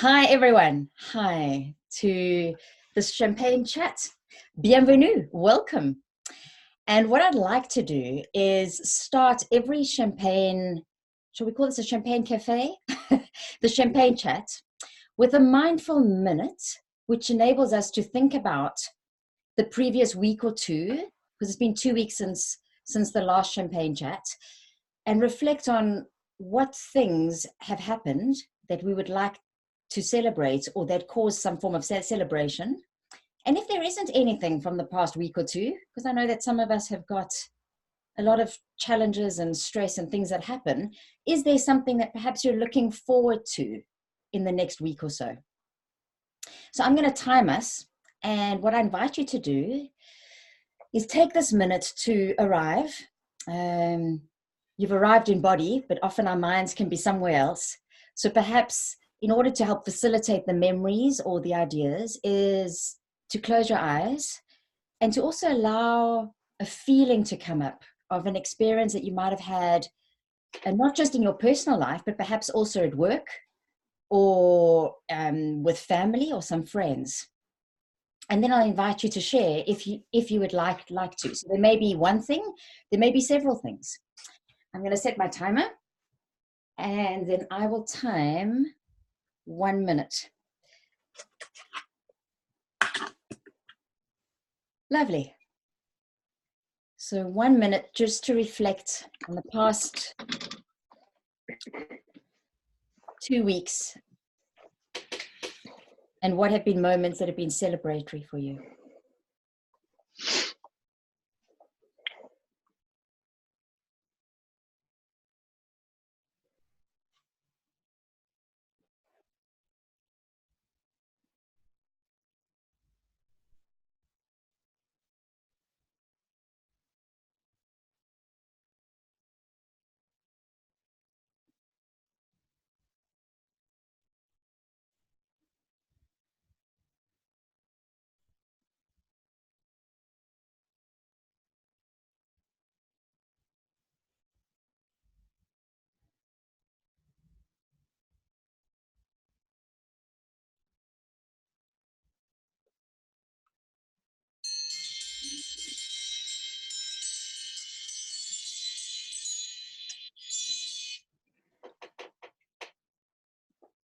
Hi everyone. Hi to this champagne chat. Bienvenue. Welcome. And what I'd like to do is start every champagne, shall we call this a champagne cafe? The champagne chat with a mindful minute, which enables us to think about the previous week or two, because it's been 2 weeks since the last champagne chat, and reflect on what things have happened that we would like to celebrate or that cause some form of celebration. And if there isn't anything from the past week or two, because I know that some of us have got a lot of challenges and stress and things that happen, is there something that perhaps you're looking forward to in the next week or so? So I'm going to time us, and what I invite you to do is take this minute to arrive. You've arrived in body, but often our minds can be somewhere else. So perhaps in order to help facilitate the memories or the ideas is to close your eyes and to also allow a feeling to come up of an experience that you might have had, and not just in your personal life, but perhaps also at work or with family or some friends. And then I'll invite you to share if you would like to. So there may be one thing, there may be several things. I'm going to set my timer, and then I will time 1 minute. Lovely. So 1 minute just to reflect on the past 2 weeks and what have been moments that have been celebratory for you.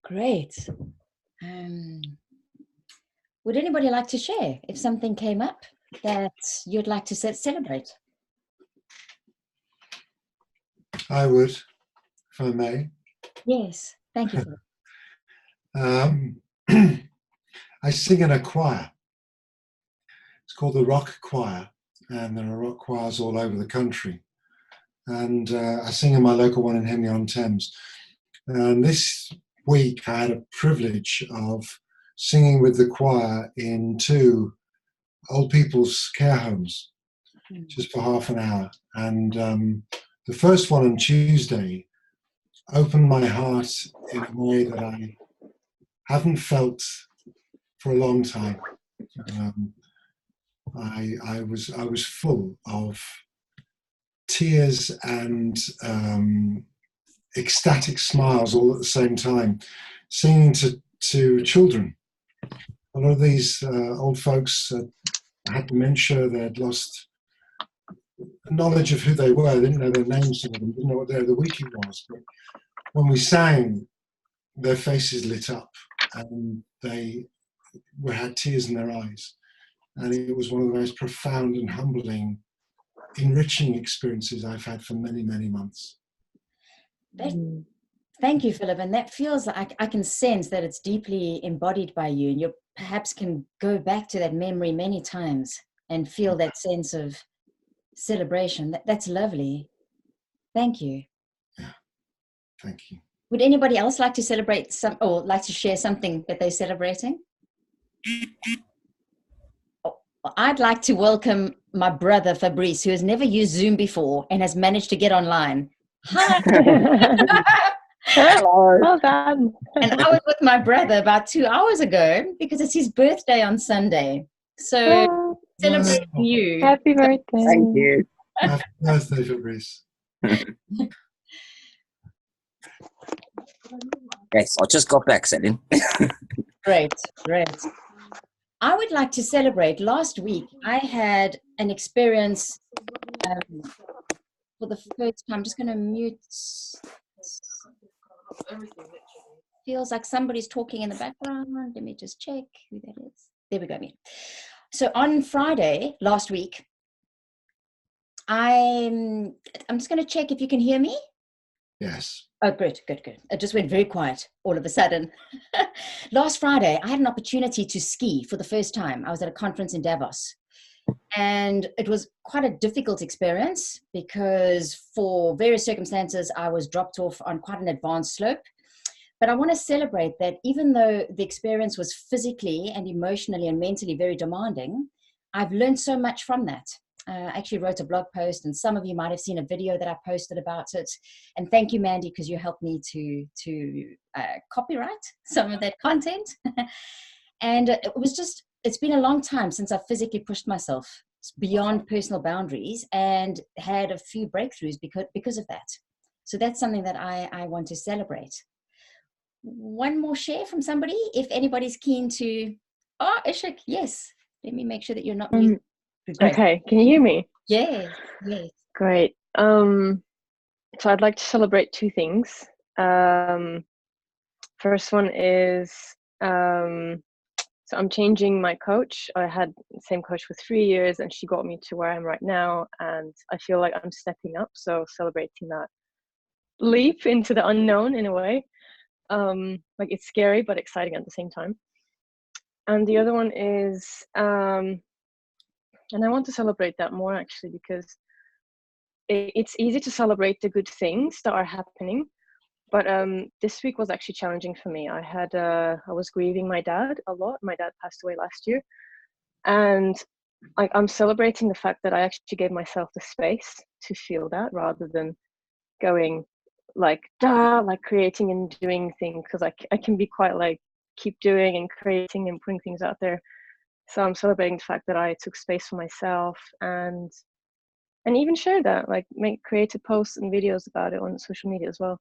Great. Would anybody like to share if something came up that you'd like to celebrate? I would, if I may. Yes, thank you for that. I sing in a choir. It's called the Rock Choir, and there are rock choirs all over the country. And I sing in my local one in Henley-on-Thames. And this week I had a privilege of singing with the choir in 2 old people's care homes, just for half an hour. And the first one on Tuesday opened my heart in a way that I haven't felt for a long time. I was full of tears and ecstatic smiles all at the same time, singing to children. A lot of these old folks had dementia. They had lost knowledge of who they were. They didn't know their names, some of them didn't know what day of the week it was. But when we sang, their faces lit up and they had tears in their eyes. And it was one of the most profound and humbling, enriching experiences I've had for many, many months. Thank you, Philip. And that feels like I can sense that it's deeply embodied by you, and you perhaps can go back to that memory many times and feel that sense of celebration. That's lovely. Thank you. Yeah, thank you. Would anybody else like to celebrate or like to share something that they're celebrating? I'd like to welcome my brother Fabrice, who has never used Zoom before and has managed to get online. Hi. Hello. Well done. And I was with my brother about 2 hours ago because it's his birthday on Sunday. So celebrating you. Happy birthday. Thank you. Happy birthday, Fabrice. Yes, I just got back, Celynn. Great, great. I would like to celebrate. Last week, I had an experience for the first time. I'm just going to mute. Feels like somebody's talking in the background. Let me just check who that is. There we go. So on Friday last week, I'm just going to check if you can hear me. Yes. Oh, good. It just went very quiet all of a sudden. Last Friday, I had an opportunity to ski for the first time. I was at a conference in Davos. And it was quite a difficult experience because for various circumstances, I was dropped off on quite an advanced slope. But I want to celebrate that even though the experience was physically and emotionally and mentally very demanding, I've learned so much from that. I actually wrote a blog post, and some of you might have seen a video that I posted about it. And thank you, Mandy, because you helped me to copyright some of that content. And it's been a long time since I've physically pushed myself beyond personal boundaries and had a few breakthroughs because of that. So that's something that I want to celebrate. One more share from somebody, if anybody's keen to. Oh, Ishik, yes. Let me make sure that you're not muted. Okay, can you hear me? Yes. Great. So I'd like to celebrate two things. First one is, so I'm changing my coach. I had the same coach for 3 years, and she got me to where I am right now, and I feel like I'm stepping up, so celebrating that leap into the unknown in a way. Like, it's scary but exciting at the same time. And the other one is, and I want to celebrate that more actually, because it's easy to celebrate the good things that are happening, but this week was actually challenging for me. I was grieving my dad a lot. My dad passed away last year, and I'm celebrating the fact that I actually gave myself the space to feel that, rather than going like creating and doing things, because I can be quite like keep doing and creating and putting things out there. So I'm celebrating the fact that I took space for myself and even share that, like make creative posts and videos about it on social media as well.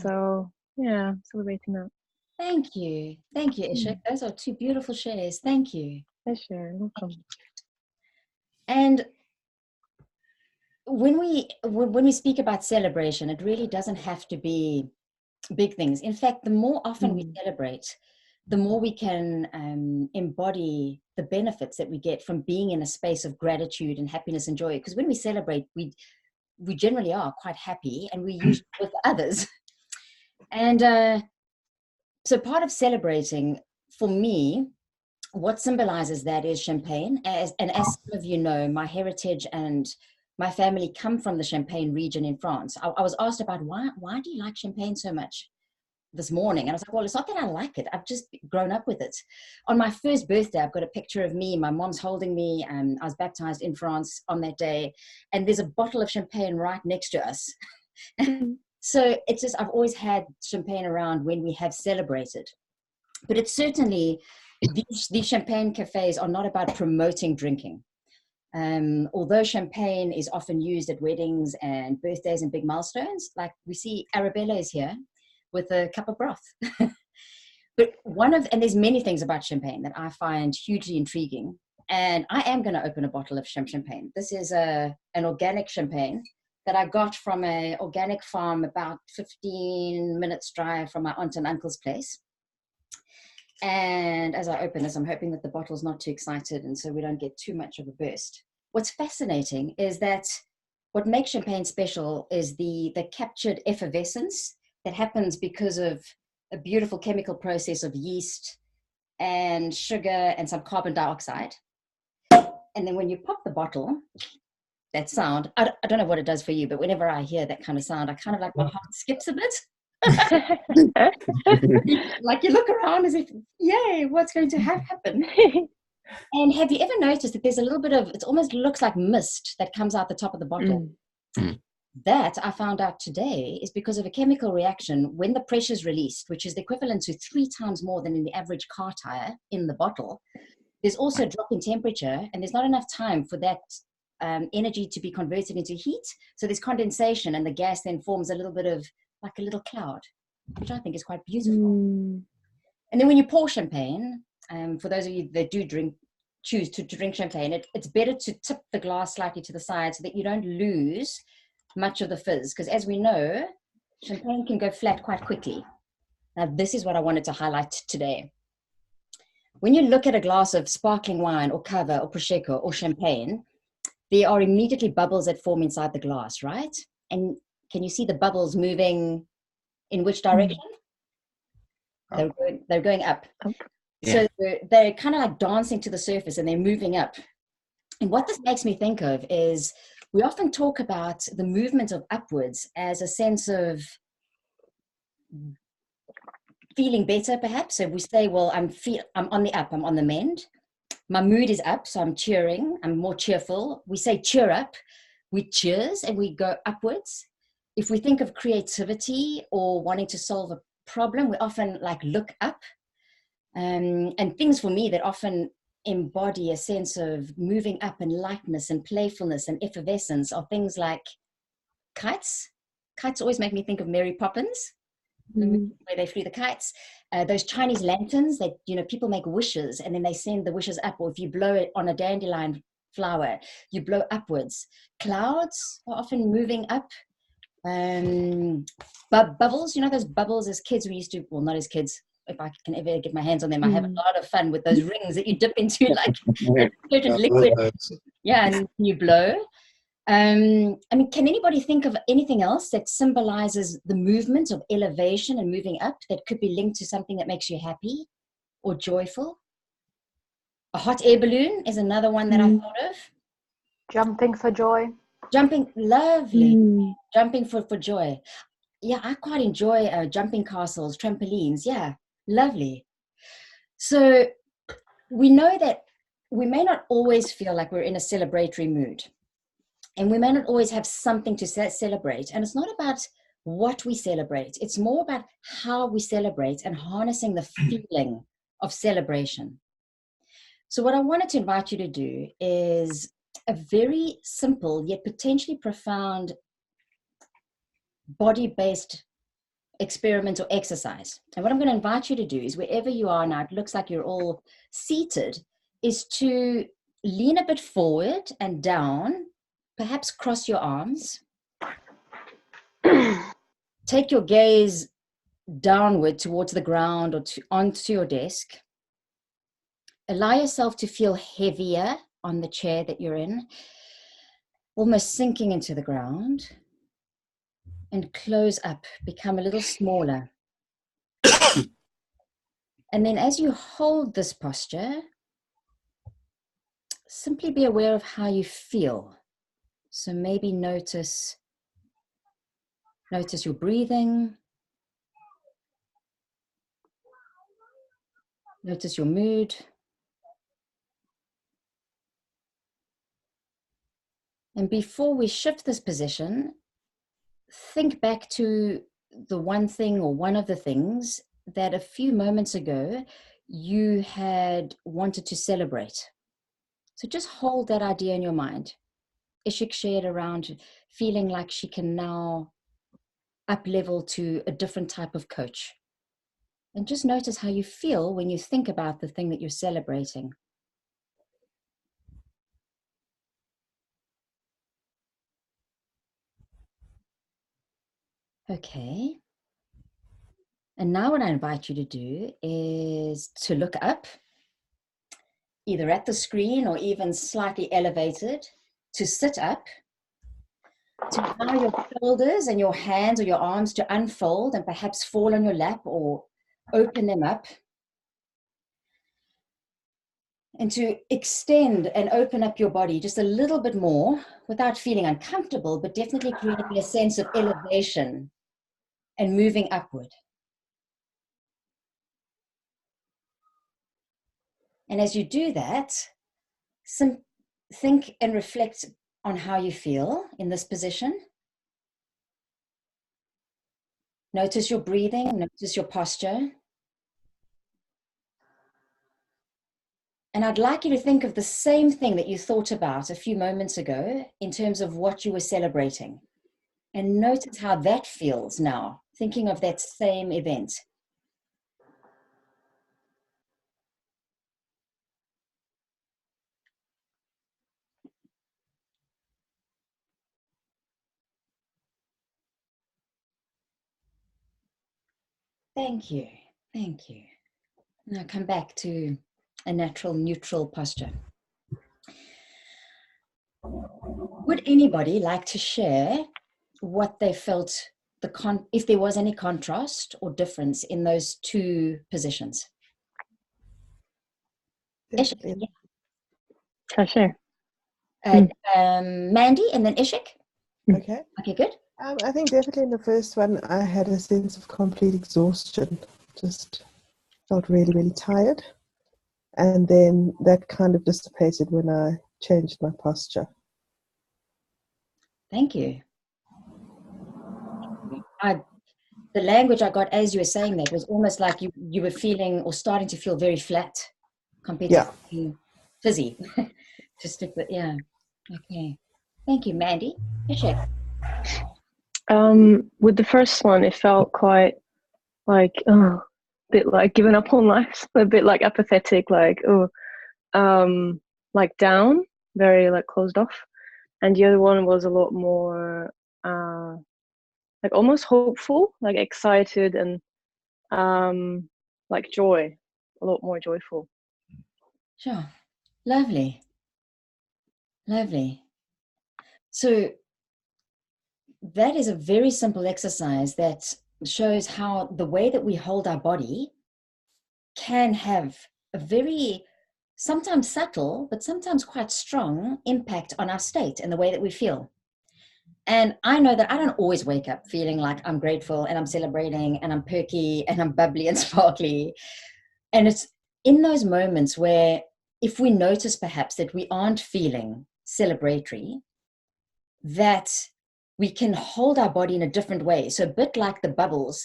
So yeah, celebrating that. Thank you, Ishik. Those are two beautiful shares. Thank you. Pleasure. Welcome. And when we speak about celebration, it really doesn't have to be big things. In fact, the more often we celebrate, the more we can embody the benefits that we get from being in a space of gratitude and happiness and joy. Because when we celebrate, we generally are quite happy, and we usually with others. And so part of celebrating, for me, what symbolizes that is champagne. And as some of you know, my heritage and my family come from the Champagne region in France. I was asked about why do you like champagne so much this morning? And I was like, well, it's not that I like it. I've just grown up with it. On my first birthday, I've got a picture of me. My mom's holding me. I was baptized in France on that day. And there's a bottle of champagne right next to us. So it's just, I've always had champagne around when we have celebrated. But it's certainly, these champagne cafes are not about promoting drinking. Although champagne is often used at weddings and birthdays and big milestones, like we see Arabella is here with a cup of broth. But and there's many things about champagne that I find hugely intriguing. And I am going to open a bottle of champagne. This is an organic champagne that I got from an organic farm about 15 minutes drive from my aunt and uncle's place. And as I open this, I'm hoping that the bottle's not too excited, and so we don't get too much of a burst. What's fascinating is that what makes champagne special is the captured effervescence that happens because of a beautiful chemical process of yeast and sugar and some carbon dioxide. And then when you pop the bottle, that sound, I don't know what it does for you, but whenever I hear that kind of sound, I kind of like my heart skips a bit. Like you look around as if, yay, what's going to happen? And have you ever noticed that there's a little bit of, it almost looks like mist that comes out the top of the bottle? That I found out today is because of a chemical reaction when the pressure is released, which is the equivalent to 3 times more than in the average car tire in the bottle. There's also a drop in temperature, and there's not enough time for that energy to be converted into heat. So there's condensation, and the gas then forms a little bit of like a little cloud. which I think is quite beautiful. And then when you pour champagne, for those of you that do choose to drink champagne, it's better to tip the glass slightly to the side so that you don't lose much of the fizz, because as we know, champagne can go flat quite quickly. Now, this is what I wanted to highlight today. When you look at a glass of sparkling wine or cava or prosecco or champagne, there are immediately bubbles that form inside the glass, right? And can you see the bubbles moving in which direction? They're going up. Yeah. So they're kind of like dancing to the surface and they're moving up. And what this makes me think of is we often talk about the movement of upwards as a sense of feeling better, perhaps. So we say, well, I'm on the up, I'm on the mend. My mood is up, so I'm cheering, I'm more cheerful. We say cheer up, we cheers and we go upwards. If we think of creativity or wanting to solve a problem, we often like look up. And things for me that often embody a sense of moving up and lightness and playfulness and effervescence are things like kites. Kites always make me think of Mary Poppins, where they flew the kites. Those Chinese lanterns that, people make wishes and then they send the wishes up, or if you blow it on a dandelion flower, you blow upwards. Clouds are often moving up. Bubbles, those bubbles as kids we used to, well, not as kids, if I can ever get my hands on them, I have a lot of fun with those rings that you dip into like a certain liquid. Yeah, and you blow. Can anybody think of anything else that symbolizes the movement of elevation and moving up that could be linked to something that makes you happy or joyful? A hot air balloon is another one that I thought of. Jumping for joy. Jumping, lovely. Jumping for joy. Yeah, I quite enjoy jumping castles, trampolines. Yeah, lovely. So we know that we may not always feel like we're in a celebratory mood. And we may not always have something to celebrate. And it's not about what we celebrate. It's more about how we celebrate and harnessing the feeling of celebration. So what I wanted to invite you to do is a very simple yet potentially profound body-based experiment or exercise. And what I'm going to invite you to do is wherever you are now, it looks like you're all seated, is to lean a bit forward and down, perhaps cross your arms. Take your gaze downward towards the ground or onto your desk. Allow yourself to feel heavier on the chair that you're in, almost sinking into the ground. And close up, become a little smaller. And then as you hold this posture, simply be aware of how you feel. So maybe notice your breathing. Notice your mood. And before we shift this position, think back to the one thing or one of the things that a few moments ago you had wanted to celebrate. So just hold that idea in your mind. Ishik shared around feeling like she can now up-level to a different type of coach. And just notice how you feel when you think about the thing that you're celebrating. Okay. And now what I invite you to do is to look up, either at the screen or even slightly elevated, to sit up, to allow your shoulders and your hands or your arms to unfold and perhaps fall on your lap or open them up, and to extend and open up your body just a little bit more without feeling uncomfortable, but definitely creating a sense of elevation and moving upward. And as you do that, think and reflect on how you feel in this position. Notice your breathing, notice your posture. And I'd like you to think of the same thing that you thought about a few moments ago in terms of what you were celebrating. And notice how that feels now thinking of that same event. Thank you. Thank you. Now come back to a natural, neutral posture. Would anybody like to share what they felt, if there was any contrast or difference in those two positions? Definitely. I'll share. Mandy and then Ishik. Okay. Okay, good. I think definitely in the first one, I had a sense of complete exhaustion. Just felt really, really tired. And then that kind of dissipated when I changed my posture. Thank you. The language I got as you were saying that was almost like you were feeling or starting to feel very flat compared to being fizzy. To stick with, yeah. Okay. Thank you, Mandy. Ishik. With the first one, it felt quite like a bit like giving up on life, a bit like apathetic, like like down, very like closed off. And the other one was a lot more like almost hopeful, like excited, and like joy, a lot more joyful. Sure. Lovely. Lovely. So that is a very simple exercise that shows how the way that we hold our body can have a very, sometimes subtle, but sometimes quite strong impact on our state and the way that we feel. And I know that I don't always wake up feeling like I'm grateful and I'm celebrating and I'm perky and I'm bubbly and sparkly. And it's in those moments where if we notice perhaps that we aren't feeling celebratory, that we can hold our body in a different way. So a bit like the bubbles,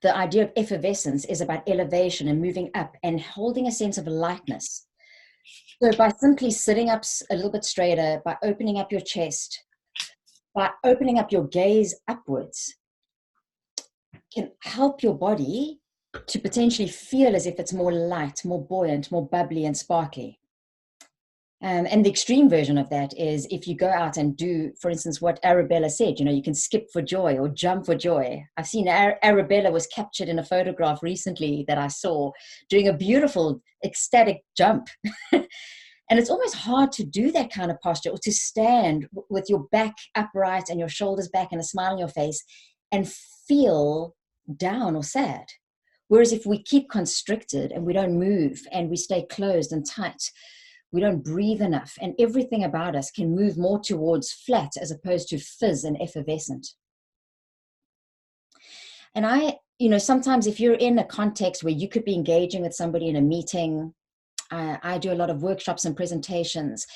the idea of effervescence is about elevation and moving up and holding a sense of lightness. So by simply sitting up a little bit straighter, by opening up your chest, by opening up your gaze upwards, can help your body to potentially feel as if it's more light, more buoyant, more bubbly and sparkly. And the extreme version of that is if you go out and do, for instance, what Arabella said, you can skip for joy or jump for joy. I've seen Arabella was captured in a photograph recently that I saw doing a beautiful ecstatic jump. And it's almost hard to do that kind of posture or to stand with your back upright and your shoulders back and a smile on your face and feel down or sad. Whereas if we keep constricted and we don't move and we stay closed and tight, we don't breathe enough, and everything about us can move more towards flat as opposed to fizz and effervescent. And sometimes if you're in a context where you could be engaging with somebody in a meeting, I do a lot of workshops and presentations,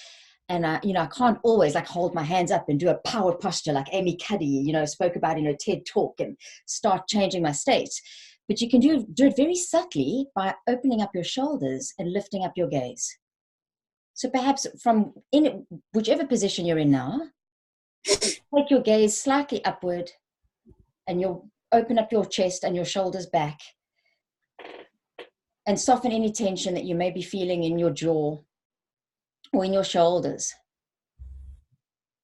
and I can't always like hold my hands up and do a power posture like Amy Cuddy, spoke about in her TED talk and start changing my state. But you can do it very subtly by opening up your shoulders and lifting up your gaze. So perhaps from in whichever position you're in now, take your gaze slightly upward and you'll open up your chest and your shoulders back and soften any tension that you may be feeling in your jaw or in your shoulders.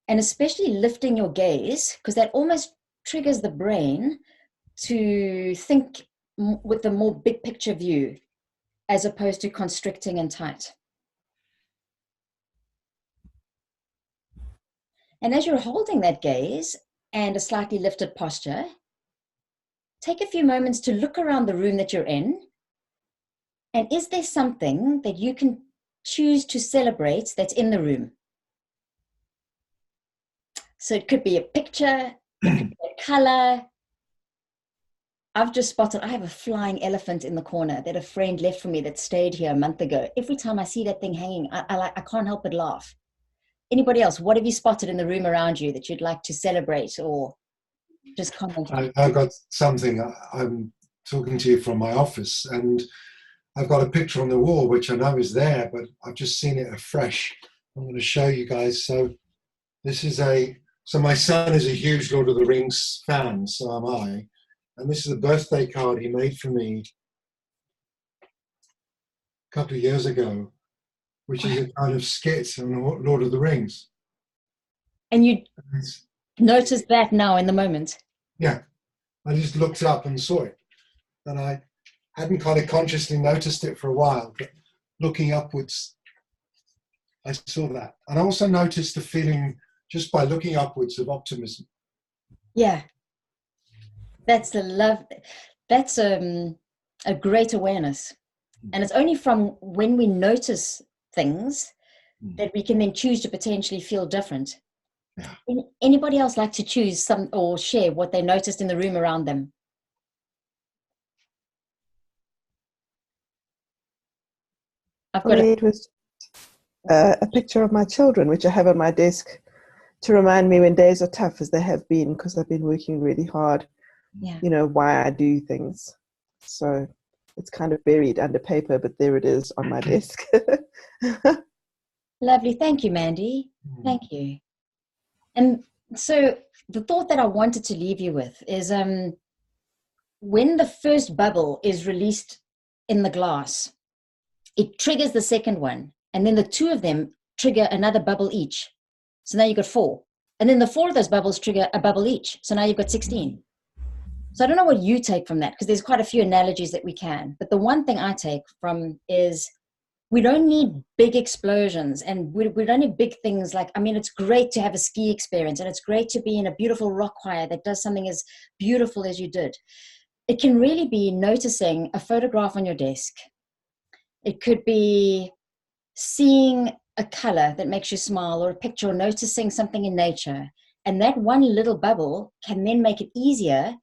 And especially lifting your gaze, because that almost triggers the brain to think with the more big picture view as opposed to constricting and tight. And as you're holding that gaze and a slightly lifted posture, take a few moments to look around the room that you're in. And is there something that you can choose to celebrate that's in the room? So it could be a picture, it could be a color. I've just spotted, I have a flying elephant in the corner that a friend left for me that stayed here a month ago. Every time I see that thing hanging, I can't help but laugh. Anybody else? What have you spotted in the room around you that you'd like to celebrate or just comment on? I've got something. I'm talking to you from my office, and I've got a picture on the wall which I know is there, but I've just seen it afresh. I'm going to show you guys. So this is a So my son is a huge Lord of the Rings fan, so am I. And this is a birthday card he made for me a couple of years ago, which is a kind of skit on Lord of the Rings. And you noticed that now in the moment? Yeah, I just looked up and saw it. And I hadn't kind of consciously noticed it for a while, but looking upwards, I saw that. And I also noticed the feeling, just by looking upwards, of optimism. Yeah. That's the love. That's a great awareness. And it's only from when we notice things that we can then choose to potentially feel different. Yeah. Anybody else like to choose some or share what they noticed in the room around them? It was a picture of my children, which I have on my desk to remind me when days are tough, as they have been, because I've been working really hard, you know, why I do things. So it's kind of buried under paper, but there it is on my desk. Lovely. Thank you, Mandy. Thank you. And so the thought that I wanted to leave you with is when the first bubble is released in the glass, it triggers the second one. And then the two of them trigger another bubble each. So now you've got 4. And then the 4 of those bubbles trigger a bubble each. So now you've got 16. So I don't know what you take from that, because there's quite a few analogies that we can. But the one thing I take from is we don't need big explosions, and we don't need big things like, I mean, it's great to have a ski experience, and it's great to be in a beautiful rock choir that does something as beautiful as you did. It can really be noticing a photograph on your desk. It could be seeing a color that makes you smile, or a picture, or noticing something in nature. And that one little bubble can then make it easier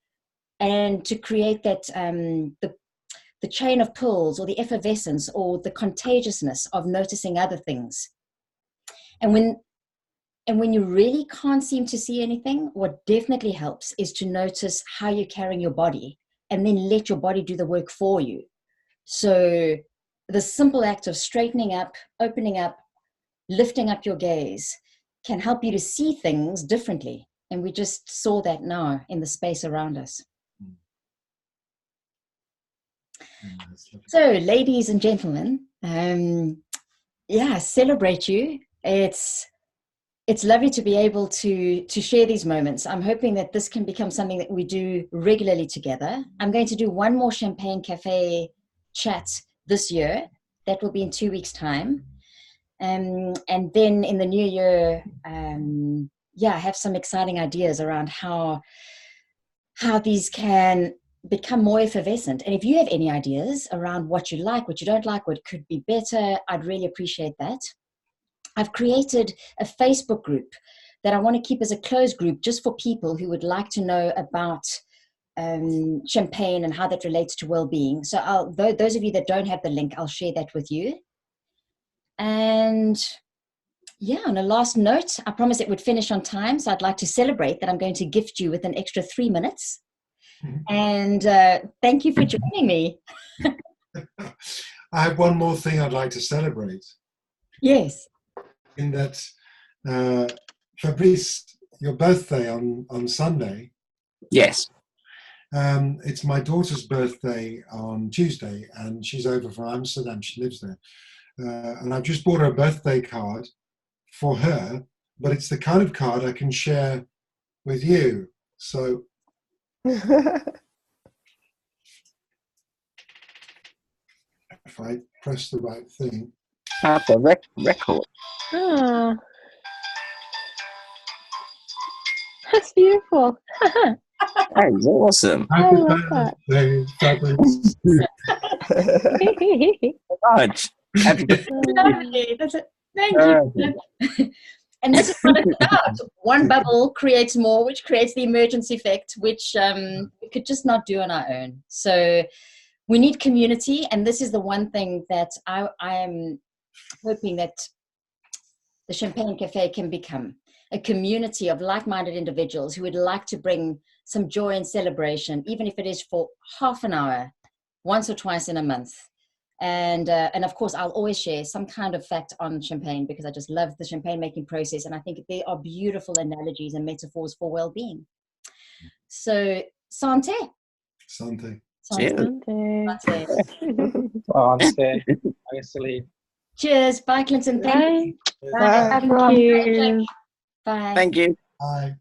and to create that, the chain of pearls, or the effervescence, or the contagiousness of noticing other things. And when you really can't seem to see anything, what definitely helps is to notice how you're carrying your body, and then let your body do the work for you. So the simple act of straightening up, opening up, lifting up your gaze can help you to see things differently. And we just saw that now in the space around us. So, ladies and gentlemen, celebrate you. It's lovely to be able to share these moments. I'm hoping that this can become something that we do regularly together. I'm going to do one more Champagne Cafe chat this year. That will be in 2 weeks' time. And then in the new year, I have some exciting ideas around how these can become more effervescent. And if you have any ideas around what you like, what you don't like, what could be better, I'd really appreciate that. I've created a Facebook group that I want to keep as a closed group, just for people who would like to know about champagne and how that relates to well-being. So those of you that don't have the link, I'll share that with you. And on a last note, I promised it would finish on time, so I'd like to celebrate that I'm going to gift you with an extra 3 minutes. And thank you for joining me. I have one more thing I'd like to celebrate. Yes. In that, Fabrice, your birthday on Sunday. Yes. It's my daughter's birthday on Tuesday, and she's over from Amsterdam. She lives there. And I've just bought her a birthday card for her, but it's the kind of card I can share with you. So if I press the right thing. The record. Oh, that's beautiful. That is awesome. Happy love that. birthday, Fabrice. Much. Happy birthday. Lovely. That's it. Thank you. And this is what it's about. One bubble creates more, which creates the emergence effect, which we could just not do on our own. So we need community, and this is the one thing that I am hoping that the Champagne Cafe can become a community of like-minded individuals who would like to bring some joy and celebration, even if it is for half an hour, once or twice in a month, And of course, I'll always share some kind of fact on champagne because I just love the champagne making process. And I think they are beautiful analogies and metaphors for well-being. So, Santé. Santé. Cheers. Santé. Santé. Bye, Celynn. Cheers. Bye, Clinton. Thank you. Bye. Bye. Thank you. Bye. Thank you. Bye.